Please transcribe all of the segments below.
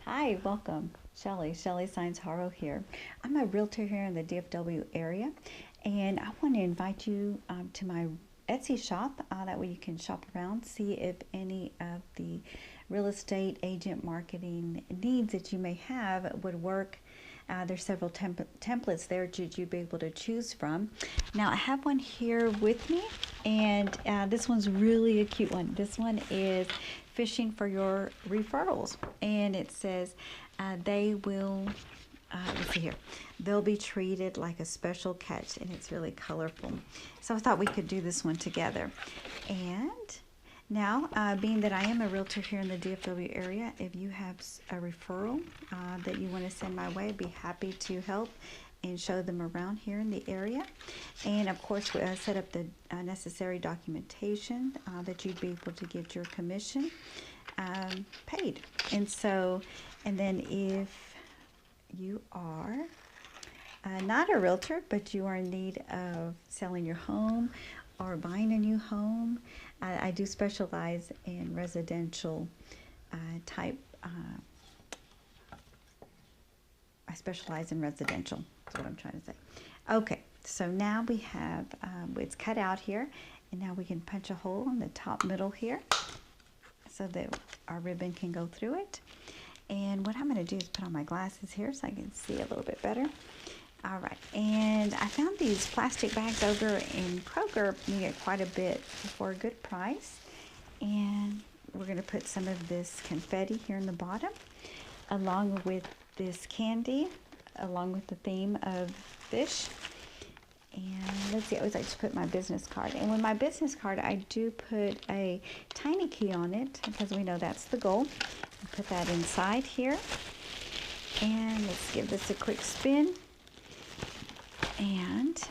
Hi, welcome. Shelly Saenz-Haro here. I'm a realtor here in the DFW area, and I want to invite you to my Etsy shop. That way you can shop around, see if any of the real estate agent marketing needs that you may have would work. There's several templates there that you'd be able to choose from. Now I have one here with me, and this one's really a cute one. This one is fishing for your referrals, and it says they will let's see here, they'll be treated like a special catch, and it's really colorful. So I thought we could do this one together. And now, being that I am a realtor here in the DFW area, if you have a referral that you want to send my way, I'd be happy to help and show them around here in the area. And of course, we set up the necessary documentation that you'd be able to get your commission paid. And then if you are not a realtor, but you are in need of selling your home or buying a new home, I do specialize in residential type. I specialize in residential. That's what I'm trying to say. Okay, so now we have it's cut out here, and now we can punch a hole in the top middle here so that our ribbon can go through it. And what I'm going to do is put on my glasses here so I can see a little bit better. All right, and I found these plastic bags over in Kroger. You get quite a bit for a good price. And we're going to put some of this confetti here in the bottom, along with this candy, along with the theme of fish. And let's see, I always like to put my business card. And with my business card, I do put a tiny key on it because we know that's the goal. I'll put that inside here. And let's give this a quick spin. And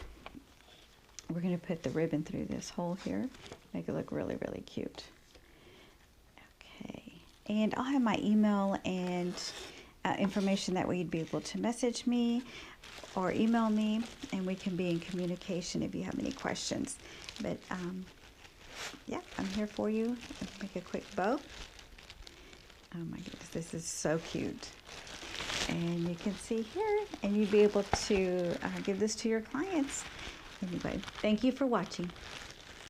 we're going to put the ribbon through this hole here, make it look really, really cute. Okay, and I'll have my email and information, that way you'd be able to message me or email me, and we can be in communication if you have any questions. But yeah, I'm here for you. Let's make a quick bow. Oh my goodness, this is so cute. And you can see here, and you'd be able to give this to your clients. Anyway, thank you for watching.